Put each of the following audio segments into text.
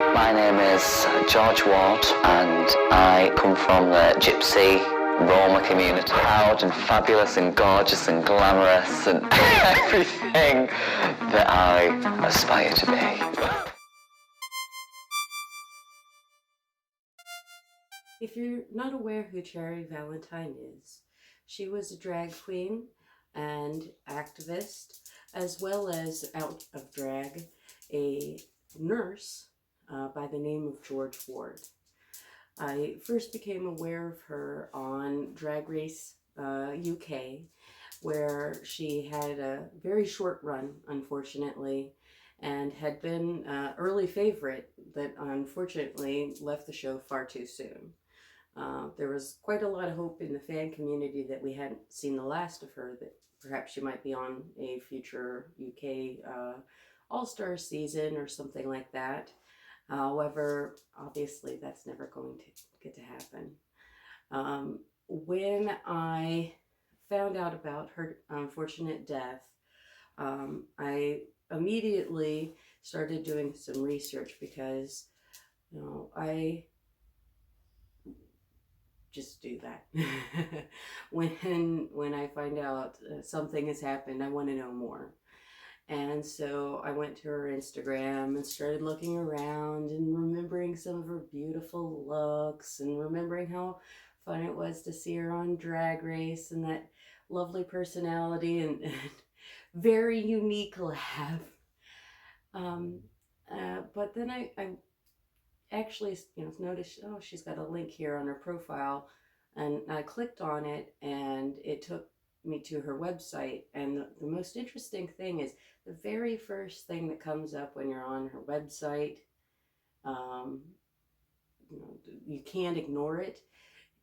My name is George Ward and I come from the Gypsy Roma community. Proud and fabulous and gorgeous and glamorous and everything that I aspire to be. If you're not aware who Cherry Valentine is, she was a drag queen and activist, as well as out of drag, a nurse by the name of George Ward. I first became aware of her on Drag Race UK, where she had a very short run, unfortunately, and had been an early favorite that unfortunately left the show far too soon. There was quite a lot of hope in the fan community that we hadn't seen the last of her, that perhaps she might be on a future UK All-Star season or something like that. However, obviously that's never going to get to happen. When I found out about her unfortunate death, I immediately started doing some research because, I just do that. when I find out something has happened, I want to know more. And so I went to her Instagram and started looking around and remembering some of her beautiful looks and remembering how fun it was to see her on Drag Race and that lovely personality and very unique laugh. But then I actually, noticed, oh, she's got a link here on her profile, and I clicked on it and it took me to her website. And the most interesting thing is the very first thing that comes up when you're on her website, um, you can't ignore it,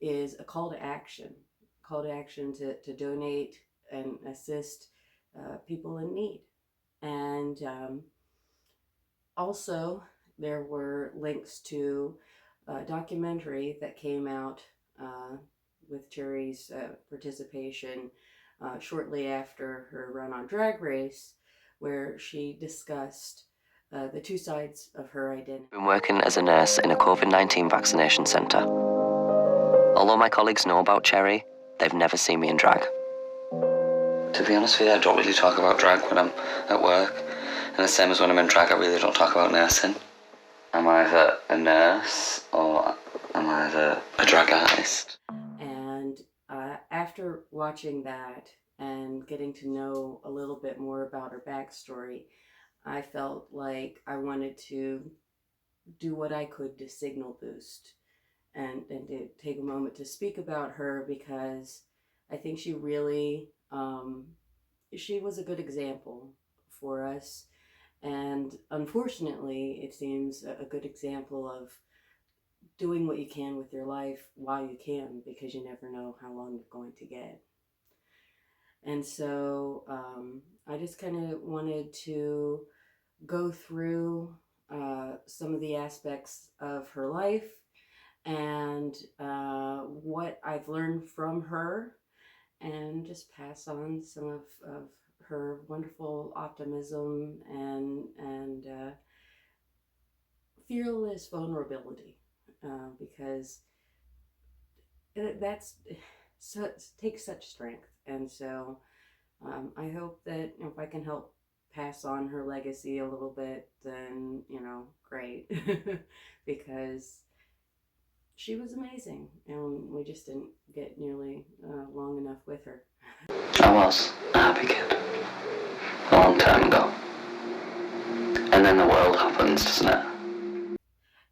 is a call to action. Call to action to donate and assist people in need. And also, there were links to a documentary that came out with Cherry's participation shortly after her run on Drag Race, where she discussed the two sides of her identity. I've been working as a nurse in a COVID-19 vaccination centre. Although my colleagues know about Cherry, they've never seen me in drag. To be honest with you, I don't really talk about drag when I'm at work. And the same as when I'm in drag, I really don't talk about nursing. I'm either a nurse or I'm either a drag artist. And after watching that and getting to know a little bit more about her backstory, I felt like I wanted to do what I could to signal boost and to take a moment to speak about her, because I think she really, she was a good example for us. And unfortunately, it seems a good example of doing what you can with your life while you can, because you never know how long you're going to get. And so I just kind of wanted to go through some of the aspects of her life and what I've learned from her, and just pass on some of her wonderful optimism and fearless vulnerability, because that's so takes such strength. And so I hope that if I can help pass on her legacy a little bit, then great. Because she was amazing, and we just didn't get nearly long enough with her. I was a happy kid a long time ago. And then the world happens, doesn't it?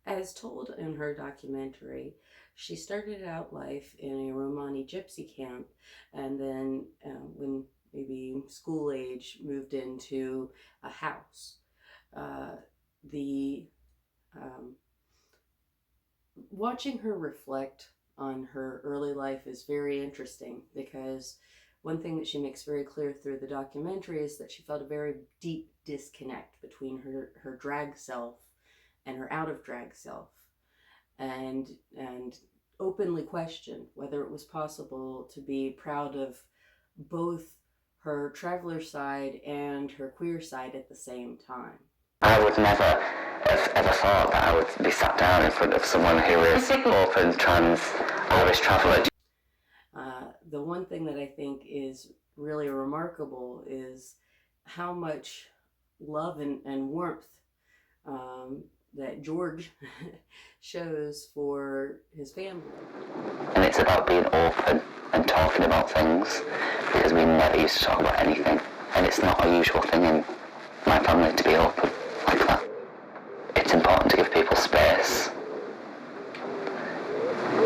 As told in her documentary, she started out life in a Romani gypsy camp, and then when maybe school age, moved into a house. The watching her reflect on her early life is very interesting, because one thing that she makes very clear through the documentary is that she felt a very deep disconnect between her drag self and her out of drag self, and openly questioned whether it was possible to be proud of both her traveler side and her queer side at the same time. I would never have ever thought that I would be sat down in front of someone who is open, trans, Irish traveller. The one thing that I think is really remarkable is how much love and warmth that George shows for his family. And it's about being open and talking about things, because we never used to talk about anything. And it's not a usual thing in my family to be open like that. It's important to give people space.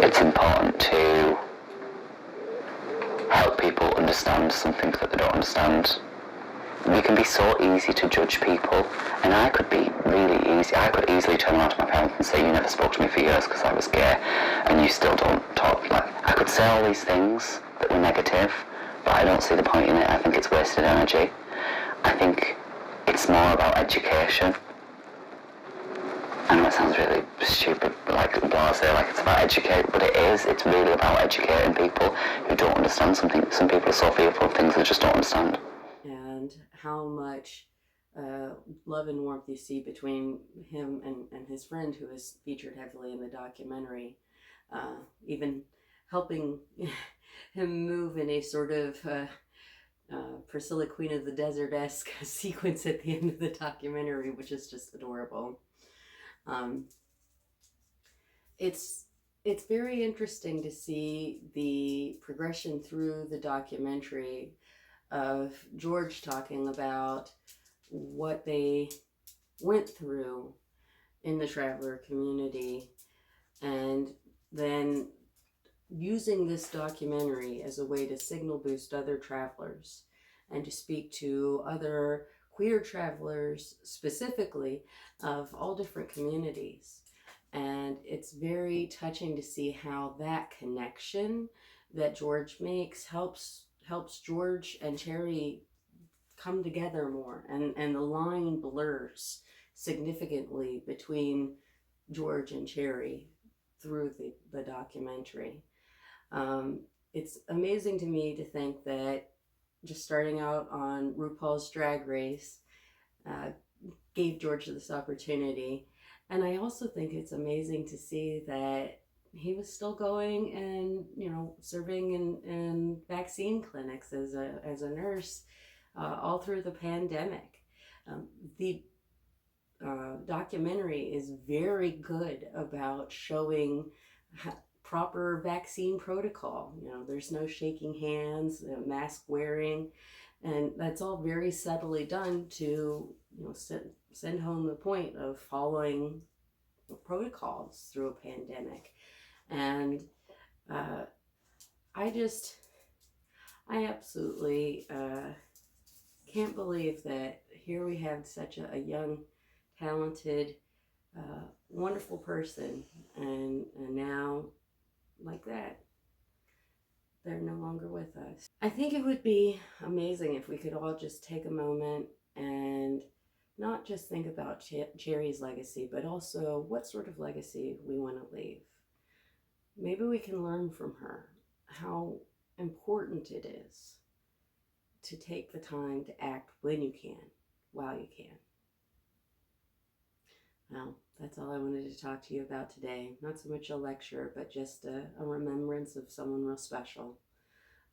It's important to help people understand something that they don't understand. We can be so easy to judge people, and I could be really easy. I could easily turn around to my parents and say, you never spoke to me for years because I was gay, and you still don't talk. Like, I could say all these things that were negative, but I don't see the point in it. I think it's wasted energy. I think it's more about education. I know it sounds really stupid, like blasé, like it's about educating, but it is. It's really about educating people who don't understand something. Some people are so fearful of things they just don't understand. And how much love and warmth you see between him and his friend, who is featured heavily in the documentary, even helping him move in a sort of Priscilla Queen of the Desert-esque sequence at the end of the documentary, which is just adorable. It's very interesting to see the progression through the documentary of George talking about what they went through in the traveler community, and then using this documentary as a way to signal boost other travelers and to speak to other queer travelers specifically of all different communities. And it's very touching to see how that connection that George makes helps George and Cherry come together more, and the line blurs significantly between George and Cherry through the documentary. It's amazing to me to think that just starting out on RuPaul's Drag Race gave George this opportunity. And I also think it's amazing to see that he was still going and, serving in vaccine clinics as a nurse all through the pandemic. The documentary is very good about showing proper vaccine protocol. There's no shaking hands, mask wearing, and that's all very subtly done to send home the point of following protocols through a pandemic. And I absolutely can't believe that here we have such a young, talented, wonderful person, and now, like that, they're no longer with us. I think it would be amazing if we could all just take a moment and not just think about Cherry's legacy, but also what sort of legacy we want to leave. Maybe we can learn from her how important it is to take the time to act when you can, while you can. Well, that's all I wanted to talk to you about today. Not so much a lecture, but just a remembrance of someone real special.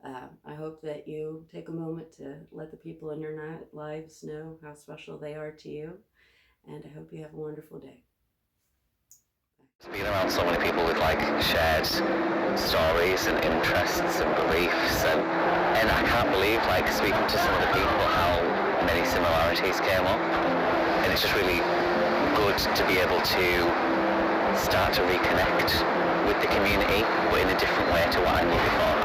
I hope that you take a moment to let the people in your lives know how special they are to you, and I hope you have a wonderful day. Being around so many people with shared stories and interests and beliefs, and I can't believe speaking to some of the people how many similarities came up, and it's just really good to be able to start to reconnect with the community, but in a different way to what I knew before.